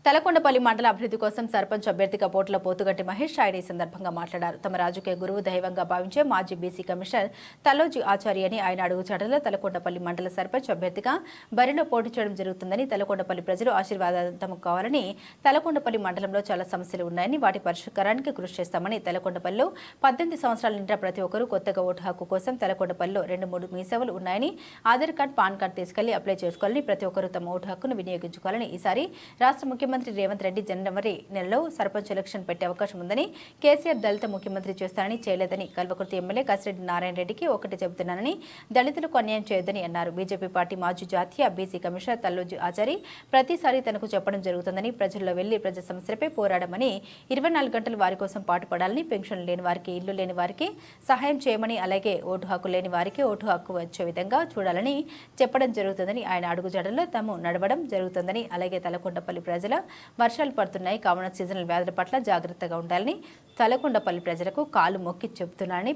తలకొండపల్లి మండల అభివృద్ధి కోసం సర్పంచ్ అభ్యర్థిగా పోటీలో పోతుగంటి మహేష్ ఆయన ఈ సందర్భంగా మాట్లాడారు. తమ రాజకీయ గురువు దైవంగా భావించే మాజీ బీసీ కమిషనర్ తల్లోజీ ఆచార్య అని ఆయన అడుగుచాటలో తలకొండపల్లి మండల సర్పంచ్ అభ్యర్థిగా బరిలో పోటీ చేయడం జరుగుతుందని, తలకొండపల్లి ప్రజలు ఆశీర్వాదం కావాలని, తలకొండపల్లి మండలంలో చాలా సమస్యలు ఉన్నాయని వాటి పరిష్కారానికి కృషి చేస్తామని, తలకొండపల్లిలో 18 సంవత్సరాల నిండా ప్రతి ఒక్కరూ కొత్తగా ఓటు హక్కు కోసం తలకొండపల్లిలో 2-3 మీ సేవలు ఉన్నాయని, ఆధార్ కార్డు, పాన్ కార్డు తీసుకెళ్లి అప్లై చేసుకోవాలని, ప్రతి ఒక్కరూ తమ ఓటు హక్కును వినియోగించుకోవాలని, ఈసారి రాష్ట్ర ముఖ్యమంత్రి రేవంత్ రెడ్డి జనవరి నెలలో సర్పంచ్ ఎలక్షన్ పెట్టే అవకాశం ఉందని, కేసీఆర్ దళిత ముఖ్యమంత్రి చేస్తారని చేయలేదని, కల్వకుర్తి ఎమ్మెల్యే కసిరెడ్డి నారాయణ రెడ్డికి ఒకటి చెబుతున్నానని, దళితులకు అన్యాయం చేయొద్దని అన్నారు. బీజేపీ పార్టీ మాజీ జాతీయ బీసీ కమిషనర్ తల్లోజీ ఆచారి ప్రతిసారి తనకు చెప్పడం జరుగుతుందని, ప్రజల్లో వెళ్లి ప్రజా సమస్యలపై పోరాడమని, 24 గంటలు వారి కోసం పాటుపడాలని, పెన్షన్ లేని వారికి, ఇల్లు లేని వారికి సహాయం చేయమని, అలాగే ఓటు హక్కు లేని వారికి ఓటు హక్కు వచ్చే విధంగా చూడాలని చెప్పడం జరుగుతుందని, ఆయన అడుగుజాడల్లో తాము నడవడం జరుగుతుందని, అలాగే తలకొండపల్లి ప్రజల వర్షాలు పడుతున్నాయి కావున సీజనల్ వ్యాధుల పట్ల జాగ్రత్తగా ఉండాలని తలకొండపల్లి ప్రజలకు కాలు మొక్కి చెబుతున్నానని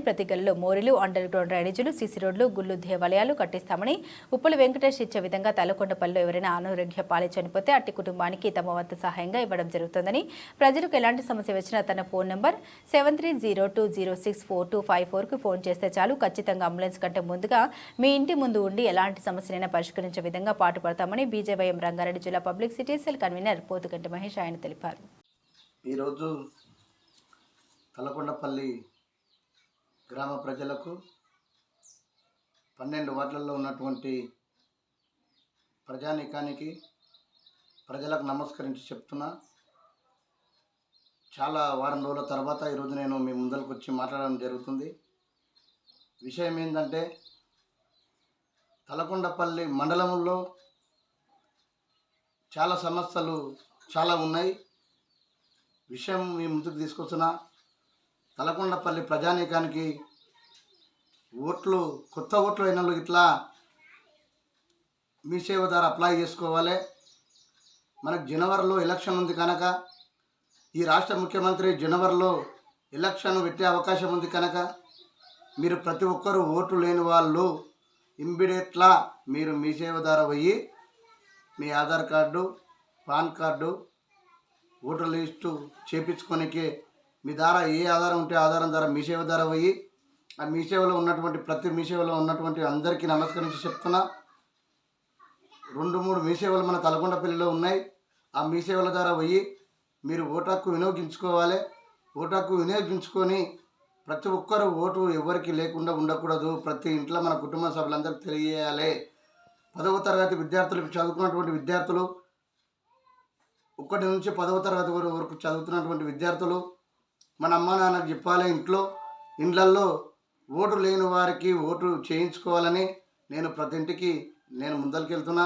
ప్రతి గల్లీలో మోరీలు, అండర్ గ్రౌండ్ డ్రైనేజీలు, సీసీ రోడ్లు, గుళ్ళు, దేవాలయాలు కట్టిస్తామని, ఉప్పుల వెంకటేష్ ఇచ్చే విధంగా తలకొండపల్లిలో ఎవరైనా అనారోగ్య పాలే చనిపోతే అట్టి కుటుంబానికి తమ వంతు సహాయంగా ఇవ్వడం జరుగుతుందని, ప్రజలకు ఎలాంటి సమస్య వచ్చినా తన ఫోన్ నంబర్ 7302064254కు ఫోన్ చేస్తే చాలు, ఖచ్చితంగా అంబులెన్స్ కంటే ముందుగా మీ ఇంటి ముందు ఉండి ఎలాంటి సమస్యనైనా పరిష్కరించే విధంగా పాటుపడతామని బీజేవైఎం రంగారెడ్డి జిల్లా public city cell convener Pothuganti Mahesh ఆయన తెలిపారు. ఈరోజు తలకొండపల్లి గ్రామ ప్రజలకు 12 వార్డులలో ఉన్నటువంటి ప్రజానీకానికి ప్రజలకు నమస్కరించి చెప్తున్నా. చాలా వారం రోజుల తర్వాత ఈరోజు నేను మీ ముందరకు వచ్చి మాట్లాడడం జరుగుతుంది. విషయం ఏంటంటే, తలకొండపల్లి మండలంలో చాలా సమస్యలు చాలా ఉన్నాయి. విషయం మీ ముందుకు తీసుకొస్తున్నా. తలకొండపల్లి ప్రజానీకానికి కొత్త ఓట్లు అయిన వాళ్ళు ఇట్లా మీ సేవ ద్వారా అప్లై చేసుకోవాలి. మనకు జనవరిలో ఎలక్షన్ ఉంది కనుక, ఈ రాష్ట్ర ముఖ్యమంత్రి జనవరిలో ఎలక్షన్ పెట్టే అవకాశం ఉంది కనుక, మీరు ప్రతి ఒక్కరూ ఓట్లు లేని వాళ్ళు ఇమ్మీడియట్లా మీరు మీ సేవ ద్వారా పోయి మీ Aadhaar card, PAN card, voter list చేపించుకోనికే మీ ద్వారా ఏ ఆధారం ఉంటే ఆధారం ద్వారా మీ సేవ ద్వారా పోయి ఆ మీ సేవలో ఉన్నటువంటి మీ సేవలో ఉన్నటువంటి అందరికీ నమస్కరించి చెప్తున్నా. 2-3 మీ సేవలు మన తలకొండపల్లిలో ఉన్నాయి. ఆ మీ సేవల ద్వారా పోయి మీరు ఓటు హక్కు వినియోగించుకోవాలి. ఓటు హక్కు వినియోగించుకొని ప్రతి ఒక్కరు ఓటు ఎవరికి లేకుండా ఉండకూడదు. ప్రతి ఇంట్లో మన కుటుంబ సభ్యులందరికీ తెలియజేయాలి. 10వ తరగతి విద్యార్థులు చదువుకున్నటువంటి విద్యార్థులు, 1 నుంచి 10వ తరగతి వరకు చదువుతున్నటువంటి విద్యార్థులు మన అమ్మ నాన్నకు చెప్పాలి. ఇండ్లల్లో ఓటు లేని వారికి ఓటు చేయించుకోవాలని నేను ప్రతి ఇంటికి ముందరికి వెళ్తున్నా.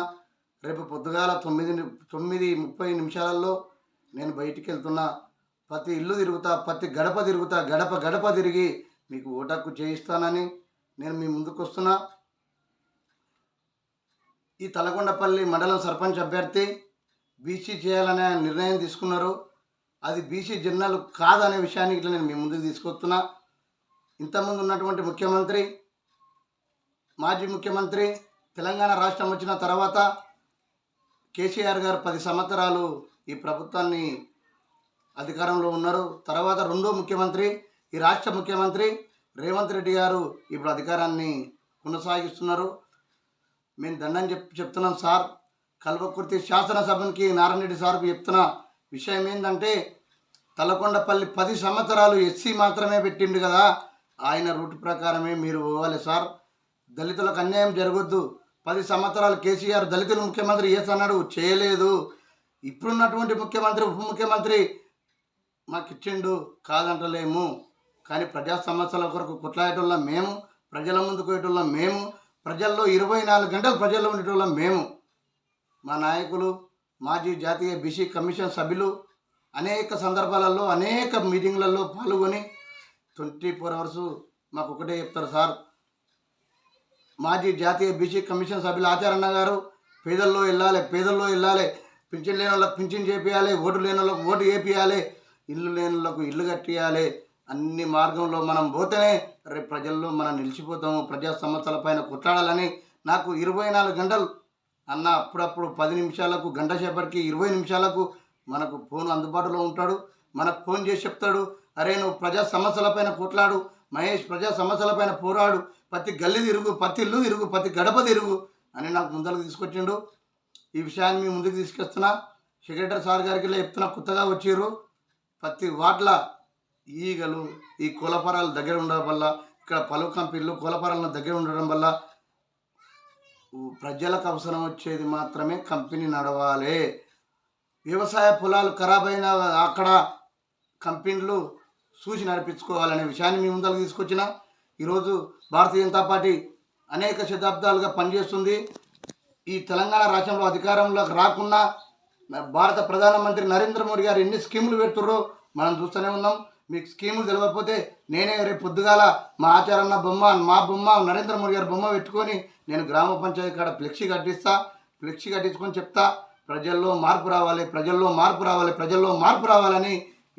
రేపు పొద్దుగాల 9:30 నేను బయటికి వెళ్తున్నా. ప్రతి ఇల్లు తిరుగుతా, ప్రతి గడప తిరుగుతా, గడప తిరిగి మీకు ఓటు హక్కు చేయిస్తానని నేను మీ ముందుకు వస్తున్నా. ఈ తలకొండపల్లి మండలం సర్పంచ్ అభ్యర్థి బీసీ చేయాలనే నిర్ణయం తీసుకున్నారు. అది బీసీ జనరల్ కాదనే విషయాన్ని ఇట్లా నేను మీ ముందుకు తీసుకొస్తున్నా. ఇంతకుముందు ఉన్నటువంటి మాజీ ముఖ్యమంత్రి తెలంగాణ రాష్ట్రం వచ్చిన తర్వాత కేసీఆర్ గారు 10 సంవత్సరాలు ఈ ప్రభుత్వాన్ని అధికారంలో ఉన్నారు. తర్వాత రెండో ముఖ్యమంత్రి, ఈ రాష్ట్ర ముఖ్యమంత్రి రేవంత్ రెడ్డి గారు ఇప్పుడు అధికారాన్ని కొనసాగిస్తున్నారు. మేము దండం చెప్తున్నాం సార్. కల్వకుర్తి శాసనసభకి నారాయణ రెడ్డి సార్కు చెప్తున్న విషయం ఏంటంటే, తలకొండపల్లి 10 సంవత్సరాలు ఎస్సీ మాత్రమే పెట్టిండు కదా, ఆయన రూట్ ప్రకారమే మీరు పోవాలి సార్. దళితులకు అన్యాయం జరగొద్దు. 10 సంవత్సరాలు కేసీఆర్ దళితుల ముఖ్యమంత్రి చేస్తున్నాడు, చేయలేదు. ఇప్పుడున్నటువంటి ముఖ్యమంత్రి, ఉప ముఖ్యమంత్రి మాకు ఇచ్చిండు, కాదంటలేము. కానీ ప్రజా సమస్యల కొరకు కొట్లాడేటోళ్ళం మేము, ప్రజల ముందుకు పోయేటోళ్ళం మేము, ప్రజల్లో 24 గంటలు ప్రజల్లో ఉండేటోళ్ళం మేము. మా నాయకులు, మాజీ జాతీయ బీసీ కమిషన్ సభ్యులు అనేక సందర్భాలలో, అనేక మీటింగ్లలో పాల్గొని 24 అవర్స్ మాకు ఒకటే చెప్తారు సార్. మాజీ జాతీయ బీసీ కమిషన్ సభ్యులు ఆచారన్న గారు, పేదల్లో వెళ్ళాలి, పింఛన్ లేని వాళ్ళకి పింఛన్ చేపియాలి, ఓటు లేని వాళ్ళకి ఓటు వేపియాలి, ఇల్లు లేని వాళ్ళకు ఇల్లు కట్టియాలి. అన్ని మార్గంలో మనం పోతేనే రేపు ప్రజల్లో మనం నిలిచిపోతాము. ప్రజా సమస్యల పైన కొట్లాడాలని నాకు 24 గంటలు అన్న అప్పుడప్పుడు 10 నిమిషాలకు గంట సేపటికి 20 నిమిషాలకు మనకు ఫోన్ అందుబాటులో ఉంటాడు. మనకు ఫోన్ చేసి చెప్తాడు, అరే నువ్వు ప్రజా సమస్యలపైన కొట్లాడు మహేష్, ప్రజా సమస్యలపైన పోరాడు, ప్రతి గల్లీ తిరుగు, ప్రతి ఇల్లు తిరుగు, ప్రతి గడప తిరుగు అని నాకు ముందరకు తీసుకొచ్చిండు. ఈ విషయాన్ని మీ ముందుకు తీసుకొస్తున్నా. సెక్రటరీ సార్ గారికి చెప్తున్నా, కొత్తగా వచ్చారు. ప్రతి వాట్ల ఈగలు ఈ కోలపరాల దగ్గర ఉండడం వల్ల, ఇక్కడ పలు కంపెనీలు కోలపరాల దగ్గర ఉండడం వల్ల ప్రజలకు అవసరం వచ్చేది మాత్రమే కంపెనీ నడవాలి. వ్యవసాయ పొలాలు ఖరాబ్ అయిన అక్కడ కంపెనీలు చూసి నడిపించుకోవాలనే విషయాన్ని మీ ముందరకు తీసుకొచ్చిన. ఈరోజు భారతీయ జనతా పార్టీ అనేక శతాబ్దాలుగా పనిచేస్తుంది. ఈ తెలంగాణ రాష్ట్రంలో అధికారంలోకి రాకుండా భారత ప్రధానమంత్రి నరేంద్ర మోడీ గారు ఎన్ని స్కీములు పెడుతున్నారో మనం చూస్తూనే ఉన్నాం. మీకు స్కీములు తెలియకపోతే నేనే రేపు పొద్దుగాల మా ఆచారన్న బొమ్మ, మా బొమ్మ, నరేంద్ర మోడీ గారి బొమ్మ పెట్టుకొని నేను గ్రామ పంచాయతీ కాడ ఫ్లెక్సీ కట్టించుకొని చెప్తా, ప్రజల్లో మార్పు రావాలి, ప్రజల్లో మార్పు రావాలి, ప్రజల్లో మార్పు రావాలని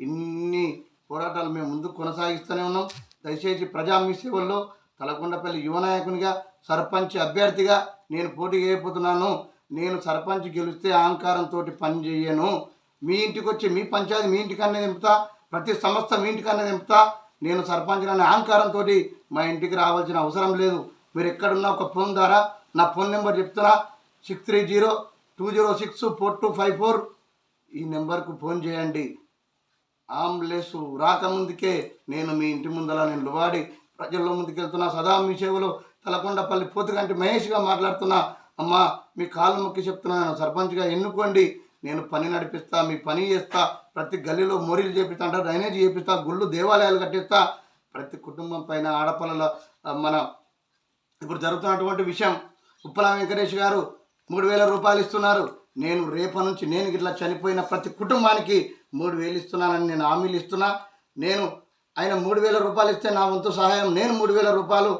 ఇన్ని పోరాటాలు మేము ముందుకు కొనసాగిస్తూనే ఉన్నాం. దయచేసి ప్రజా మీ సేవల్లో తలకొండపల్లి యువ నాయకునిగా, సర్పంచ్ అభ్యర్థిగా నేను పోటీ చేయబోతున్నాను. నేను సర్పంచ్ గెలిస్తే అహంకారంతో పని చేయను. మీ ఇంటికి వచ్చి మీ పంచాయతీ మీ ఇంటికన్నా దింపుతా, ప్రతి సంస్థ మీ ఇంటికన్నా దింపుతా. నేను సర్పంచ్ అనే అహంకారంతో మా ఇంటికి రావాల్సిన అవసరం లేదు. మీరు ఎక్కడున్నా ఒక ఫోన్ ద్వారా నా ఫోన్ నెంబర్ చెప్తున్నా, 6302064254. ఈ నెంబర్కు ఫోన్ చేయండి. ఆంబులెన్స్ రాకముందుకే నేను మీ ఇంటి ముందర నిలబడి ప్రజల్లో ముందుకెళ్తున్నా. సదా మీ సేవలో తలకొండపల్లి పోతుగంటి మహేష్గా మాట్లాడుతున్నా. అమ్మా మీ కాళ్ళు మొక్కి చెప్తున్నాను, సర్పంచ్గా ఎన్నుకోండి. నేను పని నడిపిస్తా, మీ పని చేస్తా. ప్రతి గల్లీలో మోరీలు చేపిస్తా, డ్రైనేజ్ చేపిస్తా, గుళ్ళు దేవాలయాలు కట్టిస్తా. ప్రతి కుటుంబం పైన ఆడపిల్లల మన ఇప్పుడు జరుగుతున్నటువంటి విషయం, ఉప్పల వెంకటేష్ గారు 3000 రూపాయలు ఇస్తున్నారు. నేను రేపటి నుంచి నేను ఇట్లా చనిపోయిన ప్రతి కుటుంబానికి 3000 ఇస్తున్నానని నేను హామీలు ఇస్తున్నా. నేను ఆయన 3000 రూపాయలు ఇస్తే నా వంతు సహాయం నేను 3000 రూపాయలు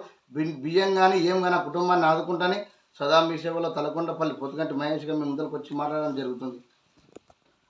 బియ్యం కానీ ఏం కానీ ఆ కుటుంబాన్ని ఆదుకుంటానే. సదా మీ సేవలో తలకొండపల్లి పోతుగంటి మహేష్గా మీ ముందరకు వచ్చి మాట్లాడడం జరుగుతుంది.